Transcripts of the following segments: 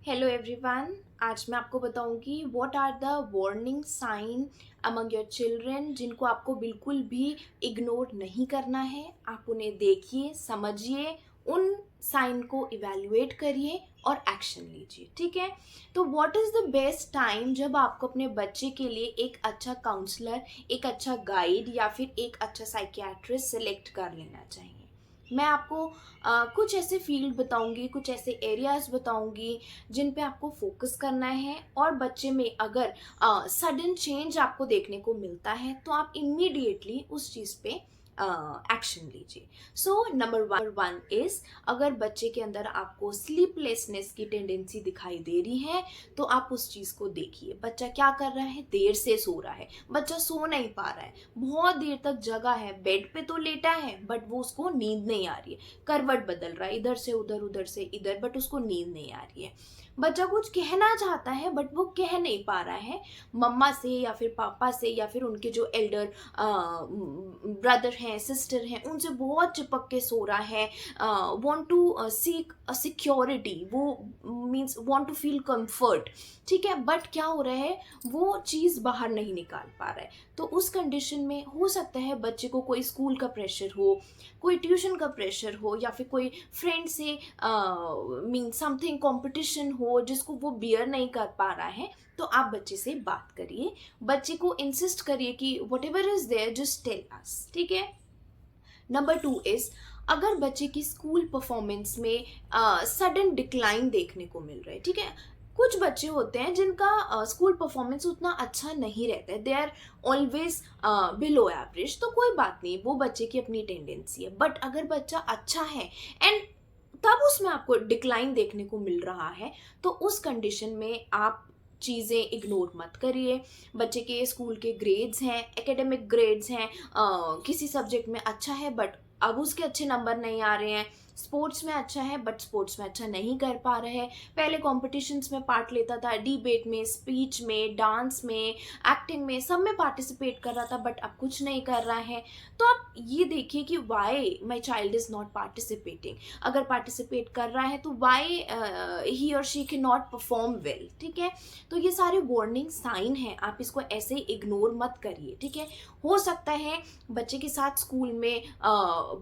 Hello everyone. आज मैं आपको बताऊंगी what are the warning sign among your children जिनको आपको बिल्कुल भी इग्नोर नहीं करना है। आप उन्हें देखिए, समझिए, उन साइन को इवैल्यूएट करिए और एक्शन लीजिए। ठीक है, तो what is the best time जब आपको अपने बच्चे के लिए एक अच्छा काउंसलर, एक अच्छा गाइड या फिर एक अच्छा साइकियाट्रिस्ट सेलेक्ट कर लेना चाहिए। मैं आपको कुछ ऐसे फील्ड बताऊंगी, कुछ ऐसे एरियाज बताऊंगी जिन पे आपको फोकस करना है। और बच्चे में अगर सडन चेंज आपको देखने को मिलता है तो आप इमीडिएटली उस चीज़ पे एक्शन लीजिए। सो नंबर वन इज, अगर बच्चे के अंदर आपको स्लीपलेसनेस की टेंडेंसी दिखाई दे रही है तो आप उस चीज़ को देखिए। बच्चा क्या कर रहा है? देर से सो रहा है, बच्चा सो नहीं पा रहा है, बहुत देर तक जगा है, बेड पे तो लेटा है बट वो उसको नींद नहीं आ रही है, करवट बदल रहा है इधर से उधर, उधर से इधर, बट उसको नींद नहीं आ रही है। बच्चा कुछ कहना चाहता है बट वो कह नहीं पा रहा है, मम्मा से या फिर पापा से या फिर उनके जो एल्डर ब्रदर हैं, सिस्टर हैं, उनसे बहुत चिपक के सो रहा है। Want to seek a security, वो means want to feel comfort. ठीक है, बट क्या हो रहा है, वो चीज़ बाहर नहीं निकाल पा रहा है। तो उस कंडीशन में हो सकता है बच्चे को कोई स्कूल का प्रेशर हो, कोई ट्यूशन का प्रेशर हो, या फिर कोई फ्रेंड से मीन समथिंग कंपटीशन हो जिसको वो बियर नहीं कर पा रहा है। तो आप बच्चे से बात करिए, बच्चे को इंसिस्ट करिए कि whatever is there just tell us. ठीक है। नंबर टू इज, अगर बच्चे की स्कूल परफॉर्मेंस में सडन डिक्लाइन देखने को मिल रहा है। ठीक है, कुछ बच्चे होते हैं जिनका स्कूल परफॉर्मेंस उतना अच्छा नहीं रहता है, they are always below average. तो कोई बात नहीं, वो बच्चे की अपनी टेंडेंसी है। बट अगर बच्चा अच्छा है एंड तब उसमें आपको डिक्लाइन देखने को मिल रहा है, तो उस कंडीशन में आप चीज़ें इग्नोर मत करिए। बच्चे के स्कूल के ग्रेड्स हैं, एकेडमिक ग्रेड्स हैं, किसी सब्जेक्ट में अच्छा है बट अब उसके अच्छे नंबर नहीं आ रहे हैं, स्पोर्ट्स में अच्छा है बट स्पोर्ट्स में अच्छा नहीं कर पा रहे हैं, पहले कॉम्पिटिशन्स में पार्ट लेता था, डिबेट में, स्पीच में, डांस में, एक्टिंग में, सब में पार्टिसिपेट कर रहा था बट अब कुछ नहीं कर रहा है। तो आप ये देखिए कि why my child is not participating. अगर पार्टिसिपेट कर रहा है तो वाई ही और she can not perform well. ठीक है, तो ये सारे वार्निंग साइन हैं, आप इसको ऐसे इग्नोर मत करिए। ठीक है, हो सकता है बच्चे के साथ स्कूल में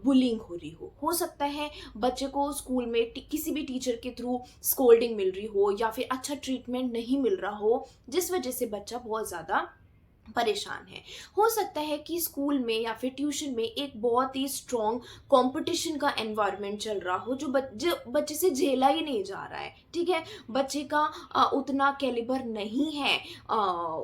बुलिंग हो रही हो सकता है बच्चे को स्कूल में किसी भी टीचर के थ्रू स्कोल्डिंग मिल रही हो या फिर अच्छा ट्रीटमेंट नहीं मिल रहा हो, जिस वजह से बच्चा बहुत ज़्यादा परेशान है। हो सकता है कि स्कूल में या फिर ट्यूशन में एक बहुत ही स्ट्रॉन्ग कंपटीशन का एनवायरनमेंट चल रहा हो जो बच्चे से झेला ही नहीं जा रहा है। ठीक है, बच्चे का उतना कैलिबर नहीं है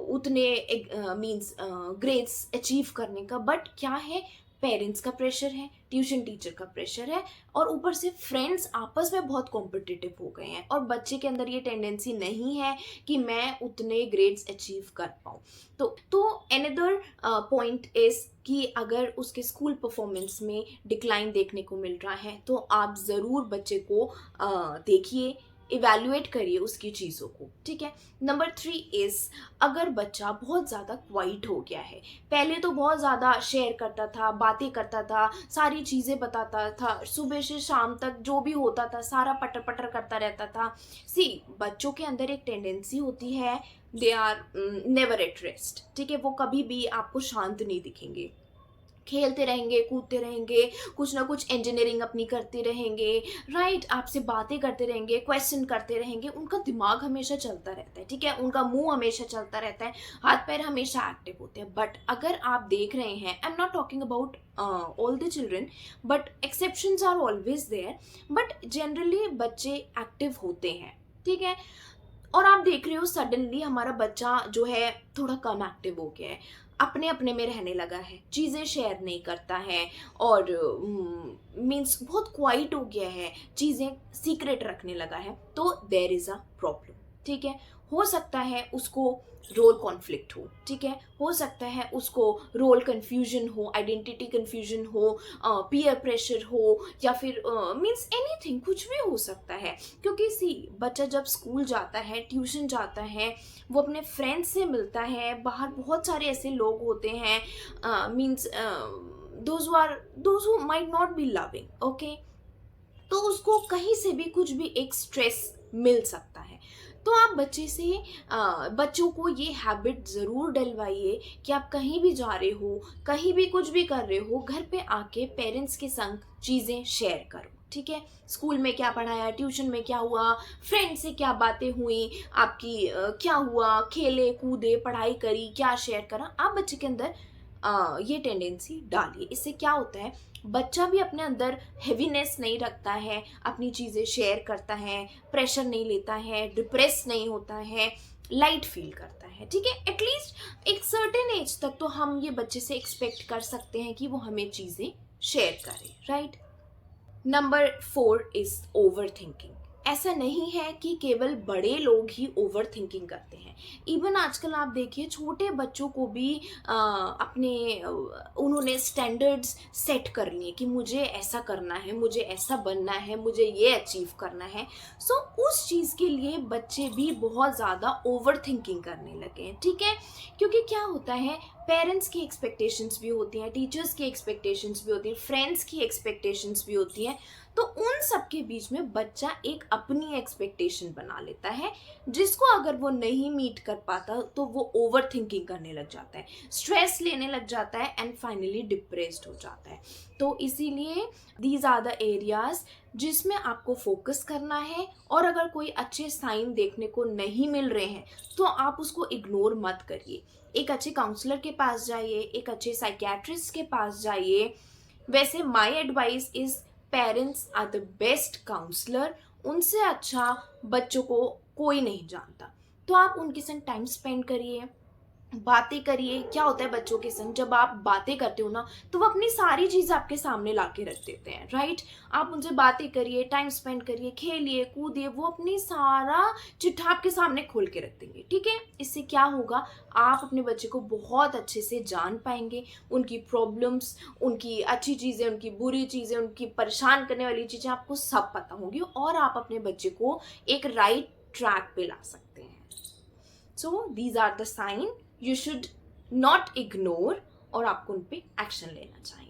उतने मींस ग्रेड्स अचीव करने का, बट क्या है, पेरेंट्स का प्रेशर है, ट्यूशन टीचर का प्रेशर है, और ऊपर से फ्रेंड्स आपस में बहुत कॉम्पिटिटिव हो गए हैं और बच्चे के अंदर ये टेंडेंसी नहीं है कि मैं उतने ग्रेड्स अचीव कर पाऊँ। तो अनदर पॉइंट इज कि अगर उसके स्कूल परफॉर्मेंस में डिक्लाइन देखने को मिल रहा है तो आप ज़रूर बच्चे को देखिए, इवैल्यूएट करिए उसकी चीज़ों को। ठीक है। नंबर थ्री इज़, अगर बच्चा बहुत ज़्यादा क्वाइट हो गया है, पहले तो बहुत ज़्यादा शेयर करता था, बातें करता था, सारी चीज़ें बताता था, सुबह से शाम तक जो भी होता था सारा पटर पटर करता रहता था। सी, बच्चों के अंदर एक टेंडेंसी होती है, they are never at rest. ठीक है, वो कभी भी आपको शांत नहीं दिखेंगे, खेलते रहेंगे, कूदते रहेंगे, कुछ ना कुछ इंजीनियरिंग अपनी करते रहेंगे, राइट, आपसे बातें करते रहेंगे, क्वेश्चन करते रहेंगे, उनका दिमाग हमेशा चलता रहता है। ठीक है, उनका मुंह हमेशा चलता रहता है, हाथ पैर हमेशा एक्टिव होते हैं। बट अगर आप देख रहे हैं, I am not talking about all the children, but exceptions are always there, but generally बच्चे एक्टिव होते हैं। ठीक है, और आप देख रहे हो सडनली हमारा बच्चा जो है थोड़ा कम एक्टिव हो गया है, अपने अपने में रहने लगा है, चीज़ें शेयर नहीं करता है, और मीन्स बहुत क्वाइट हो गया है, चीज़ें सीक्रेट रखने लगा है, तो देयर इज़ अ प्रॉब्लम। ठीक है, हो सकता है उसको रोल कॉन्फ्लिक्ट हो। ठीक है, हो सकता है उसको रोल कन्फ्यूजन हो, आइडेंटिटी कन्फ्यूजन हो, पीयर प्रेशर हो, या फिर मीन्स एनीथिंग, कुछ भी हो सकता है। क्योंकि सी, बच्चा जब स्कूल जाता है, ट्यूशन जाता है, वो अपने फ्रेंड्स से मिलता है, बाहर बहुत सारे ऐसे लोग होते हैं, means those who might not be loving, okay, तो उसको कहीं से भी कुछ भी एक स्ट्रेस मिल सकता है। तो आप बच्चों को ये हैबिट ज़रूर डलवाइए कि आप कहीं भी जा रहे हो, कहीं भी कुछ भी कर रहे हो, घर पे आके पेरेंट्स के संग चीज़ें शेयर करो, ठीक है? स्कूल में क्या पढ़ाया, ट्यूशन में क्या हुआ, फ्रेंड से क्या बातें हुई, आपकी क्या हुआ, खेले कूदे, पढ़ाई करी, क्या शेयर करा, आप बच्चे के अंदर ये टेंडेंसी डालिए। इससे क्या होता है, बच्चा भी अपने अंदर हैवीनेस नहीं रखता है, अपनी चीज़ें शेयर करता है, प्रेशर नहीं लेता है, डिप्रेस नहीं होता है, लाइट फील करता है, ठीक है? एटलीस्ट एक सर्टेन एज तक तो हम ये बच्चे से एक्सपेक्ट कर सकते हैं कि वो हमें चीज़ें शेयर करे, right? Number 4 is over thinking. ऐसा नहीं है कि केवल बड़े लोग ही ओवर थिंकिंग करते हैं। इवन आजकल आप देखिए छोटे बच्चों को भी उन्होंने स्टैंडर्ड्स सेट कर लिए कि मुझे ऐसा करना है, मुझे ऐसा बनना है, मुझे ये अचीव करना है। सो उस चीज़ के लिए बच्चे भी बहुत ज़्यादा ओवर थिंकिंग करने लगे हैं, ठीक है? क्योंकि क्या होता है, पेरेंट्स की एक्सपेक्टेशंस भी होती हैं, टीचर्स की एक्सपेक्टेशंस भी होती हैं, फ्रेंड्स की एक्सपेक्टेशंस भी होती हैं। तो उन सब के बीच में बच्चा एक अपनी एक्सपेक्टेशन बना लेता है, जिसको अगर वो नहीं मीट कर पाता तो वो ओवर थिंकिंग करने लग जाता है, स्ट्रेस लेने लग जाता है एंड फाइनली डिप्रेस्ड हो जाता है। तो इसीलिए दीज आर द एरियाज जिसमें आपको फोकस करना है, और अगर कोई अच्छे साइन देखने को नहीं मिल रहे हैं तो आप उसको इग्नोर मत करिए। एक अच्छे काउंसलर के पास जाइए, एक अच्छे साइकियाट्रिस्ट के पास जाइए। वैसे my advice is parents are the best counsellor, उनसे अच्छा बच्चों को कोई नहीं जानता। तो आप उनके संग टाइम स्पेंड करिए, बातें करिए। क्या होता है बच्चों के संग, जब आप बातें करते हो ना तो वो अपनी सारी चीज़ आपके सामने ला के रख देते हैं, राइट? आप उनसे बातें करिए, टाइम स्पेंड करिए, खेलिए कूदिए, वो अपनी सारा चिट्ठा आपके सामने खोल के रख देंगे, ठीक है? इससे क्या होगा, आप अपने बच्चे को बहुत अच्छे से जान पाएंगे, उनकी प्रॉब्लम्स, उनकी अच्छी चीज़ें, उनकी बुरी चीज़ें, उनकी परेशान करने वाली चीज़ें आपको सब पता होंगी, और आप अपने बच्चे को एक राइट ट्रैक पे ला सकते हैं। So these are the sign you should not ignore, और आपको उन पे एक्शन लेना चाहिए।